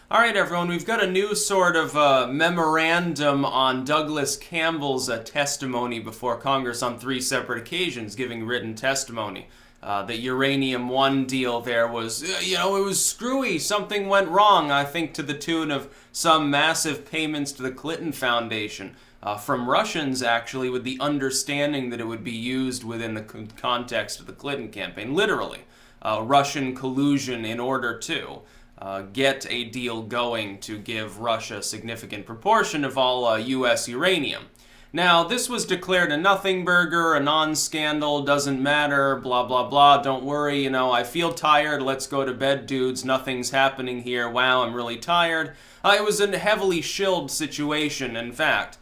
All right, everyone, we've got a new sort of memorandum on Douglas Campbell's testimony before Congress on three separate occasions, giving written testimony. The Uranium One deal there was, it was screwy. Something went wrong, I think, to the tune of some massive payments to the Clinton Foundation from Russians, actually, with the understanding that it would be used within the context of the Clinton campaign. Literally, Russian collusion in order to get a deal going to give Russia a significant proportion of all U.S. uranium. Now, this was declared a nothing burger, a non-scandal, doesn't matter, blah, blah, blah, don't worry, I feel tired, let's go to bed, dudes, nothing's happening here, wow, I'm really tired. It was a heavily shilled situation, in fact,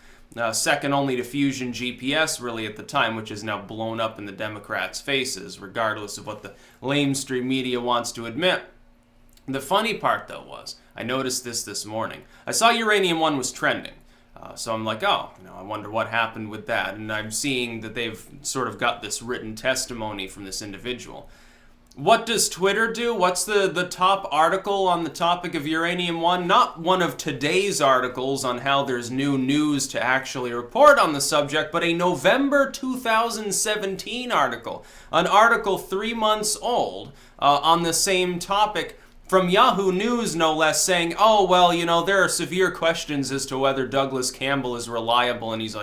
second only to Fusion GPS, really, at the time, which is now blown up in the Democrats' faces, regardless of what the lamestream media wants to admit. The funny part, though, was, I noticed this morning. I saw Uranium One was trending. So I'm like, I wonder what happened with that. And I'm seeing that they've sort of got this written testimony from this individual. What does Twitter do? What's the top article on the topic of Uranium One? Not one of today's articles on how there's new news to actually report on the subject, but a November 2017 article. An article 3 months old on the same topic, from Yahoo News, no less, saying, there are severe questions as to whether Douglas Campbell is reliable, and he's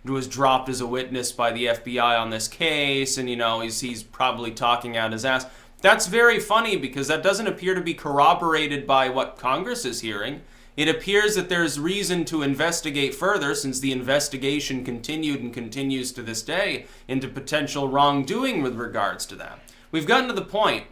was dropped as a witness by the FBI on this case, and he's probably talking out his ass. That's very funny because that doesn't appear to be corroborated by what Congress is hearing. It appears that there's reason to investigate further, since the investigation continued and continues to this day, into potential wrongdoing with regards to that. We've gotten to the point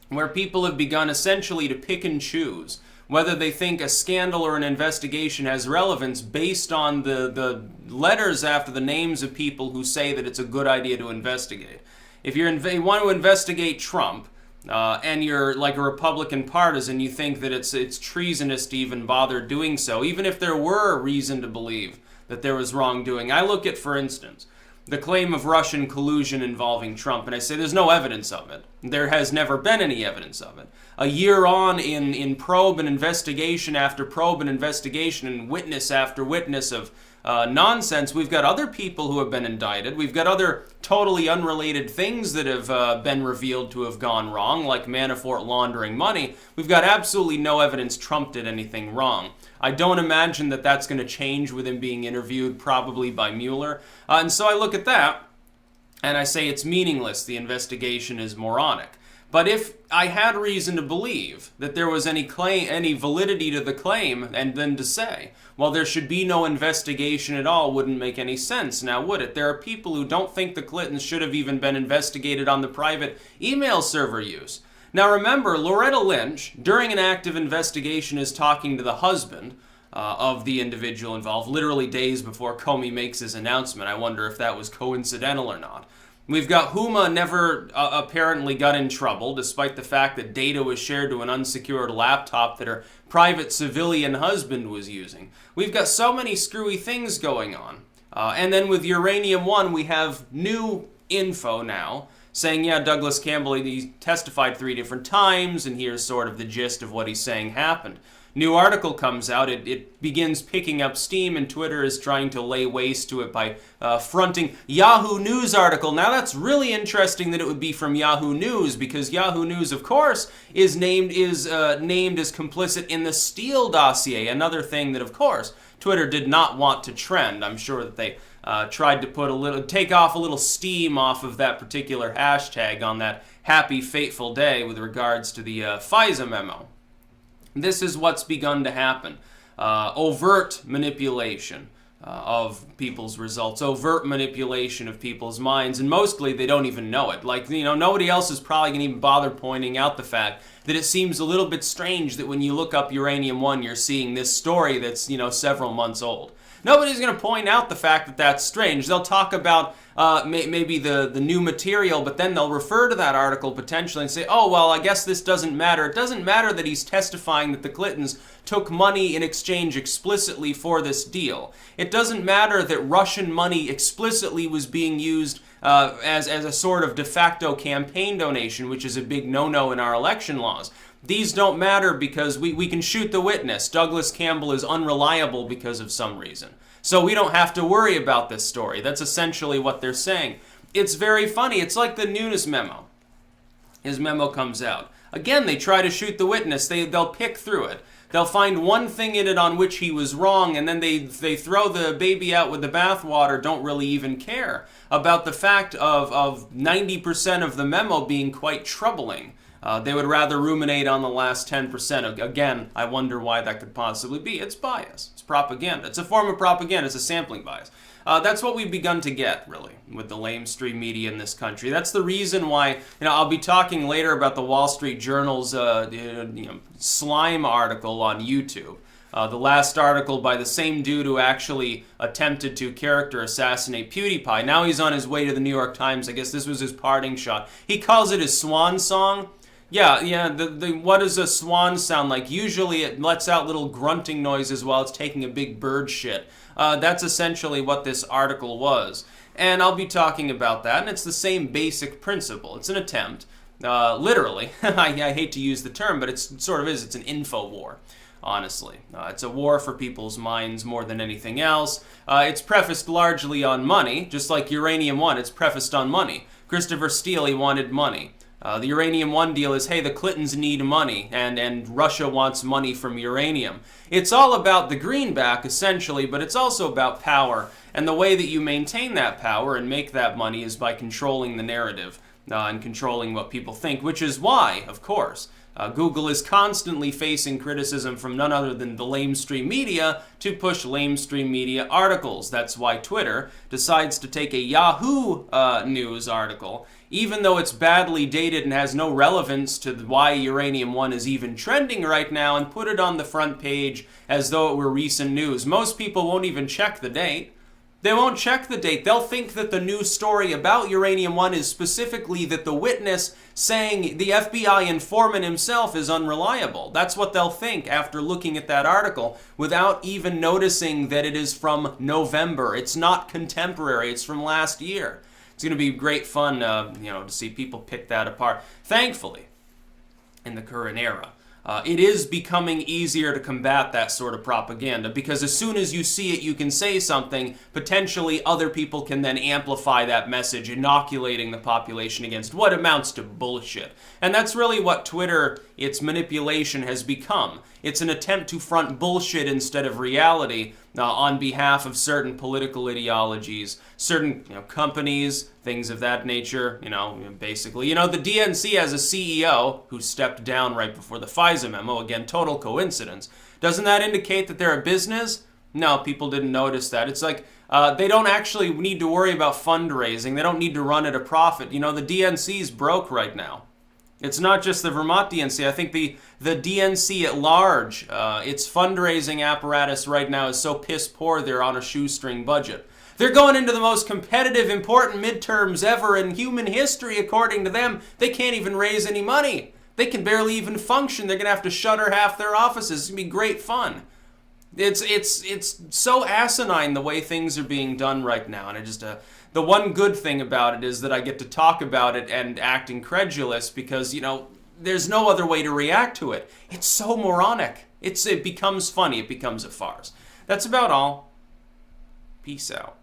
where people have begun essentially to pick and choose whether they think a scandal or an investigation has relevance based on the letters after the names of people who say that it's a good idea to investigate. If you want to investigate Trump, and you're like a Republican partisan, you think that it's treasonous to even bother doing so, even if there were a reason to believe that there was wrongdoing. I look at, for instance, the claim of Russian collusion involving Trump, and I say there's no evidence of it. There has never been any evidence of it. A year on in probe and investigation after probe and investigation and witness after witness of nonsense, we've got other people who have been indicted. We've got other totally unrelated things that have been revealed to have gone wrong, like Manafort laundering money. We've got absolutely no evidence Trump did anything wrong. I don't imagine that that's going to change with him being interviewed, probably by Mueller. And so I look at that, and I say it's meaningless. The investigation is moronic. But if I had reason to believe that there was any validity to the claim, and then to say, well, there should be no investigation at all, wouldn't make any sense, now would it? There are people who don't think the Clintons should have even been investigated on the private email server use. Now remember, Loretta Lynch, during an active investigation, is talking to the husband of the individual involved, literally days before Comey makes his announcement. I wonder if that was coincidental or not. We've got Huma never apparently got in trouble, despite the fact that data was shared to an unsecured laptop that her private civilian husband was using. We've got so many screwy things going on. And then with Uranium One, we have new info now, saying, Douglas Campbell, he testified 3 different times, and here's sort of the gist of what he's saying happened. New article comes out, it begins picking up steam, and Twitter is trying to lay waste to it by fronting Yahoo News article. Now that's really interesting that it would be from Yahoo News, because Yahoo News, of course, is named as complicit in the Steele dossier, another thing that, of course, Twitter did not want to trend. I'm sure that they tried to take off a little steam off of that particular hashtag on that happy, fateful day with regards to the FISA memo. This is what's begun to happen. Overt manipulation of people's results, overt manipulation of people's minds, and mostly they don't even know it. Nobody else is probably going to even bother pointing out the fact that it seems a little bit strange that when you look up Uranium One, you're seeing this story that's, several months old. Nobody's going to point out the fact that that's strange. They'll talk about maybe the new material, but then they'll refer to that article potentially and say, I guess this doesn't matter. It doesn't matter that he's testifying that the Clintons took money in exchange explicitly for this deal. It doesn't matter that Russian money explicitly was being used as a sort of de facto campaign donation, which is a big no-no in our election laws. these don't matter because we can shoot the witness. Douglas Campbell is unreliable because of some reason. So we don't have to worry about this story. That's essentially what they're saying. It's very funny. It's like the Nunes memo. His memo comes out. Again, they try to shoot the witness. They'll pick through it. They'll find one thing in it on which he was wrong, and then they throw the baby out with the bathwater, don't really even care about the fact of 90% of the memo being quite troubling. They would rather ruminate on the last 10%. Again, I wonder why that could possibly be. It's bias. It's propaganda. It's a form of propaganda. It's a sampling bias. That's what we've begun to get, really, with the lamestream media in this country. That's the reason why, I'll be talking later about the Wall Street Journal's slime article on YouTube. The last article by the same dude who actually attempted to character assassinate PewDiePie. Now he's on his way to the New York Times. I guess this was his parting shot. He calls it his swan song. Yeah, what does a swan sound like? Usually it lets out little grunting noises while it's taking a big bird shit. That's essentially what this article was. And I'll be talking about that, and it's the same basic principle. It's an attempt, literally, I hate to use the term, but it sort of is. It's an info war, honestly. It's a war for people's minds more than anything else. It's prefaced largely on money, just like Uranium 1, it's prefaced on money. Christopher Steele, he wanted money. The Uranium 1 deal is, hey, the Clintons need money, and Russia wants money from uranium. It's all about the greenback, essentially, but it's also about power. And the way that you maintain that power and make that money is by controlling the narrative and controlling what people think, which is why, of course, Google is constantly facing criticism from none other than the lamestream media to push lamestream media articles. That's why Twitter decides to take a Yahoo News article, even though it's badly dated and has no relevance to why Uranium 1 is even trending right now, and put it on the front page as though it were recent news. Most people won't even check the date. They won't check the date. They'll think that the news story about Uranium 1 is specifically that the witness saying the FBI informant himself is unreliable. That's what they'll think after looking at that article without even noticing that it is from November. It's not contemporary. It's from last year. It's going to be great fun, to see people pick that apart. Thankfully, in the current era, it is becoming easier to combat that sort of propaganda, because as soon as you see it, you can say something. Potentially, other people can then amplify that message, inoculating the population against what amounts to bullshit. And that's really what Twitter, its manipulation, has become. It's an attempt to front bullshit instead of reality on behalf of certain political ideologies, certain companies, things of that nature. Basically, the DNC has a CEO who stepped down right before the FISA memo. Again, total coincidence. Doesn't that indicate that they're a business? No, people didn't notice that. It's like they don't actually need to worry about fundraising. They don't need to run at a profit. The DNC's broke right now. It's not just the Vermont DNC. I think the DNC at large, its fundraising apparatus right now is so piss poor they're on a shoestring budget. They're going into the most competitive, important midterms ever in human history, according to them. They can't even raise any money. They can barely even function. They're going to have to shutter half their offices. It's going to be great fun. It's so asinine the way things are being done right now. And the one good thing about it is that I get to talk about it and act incredulous because, there's no other way to react to it. It's so moronic. It becomes funny. It becomes a farce. That's about all. Peace out.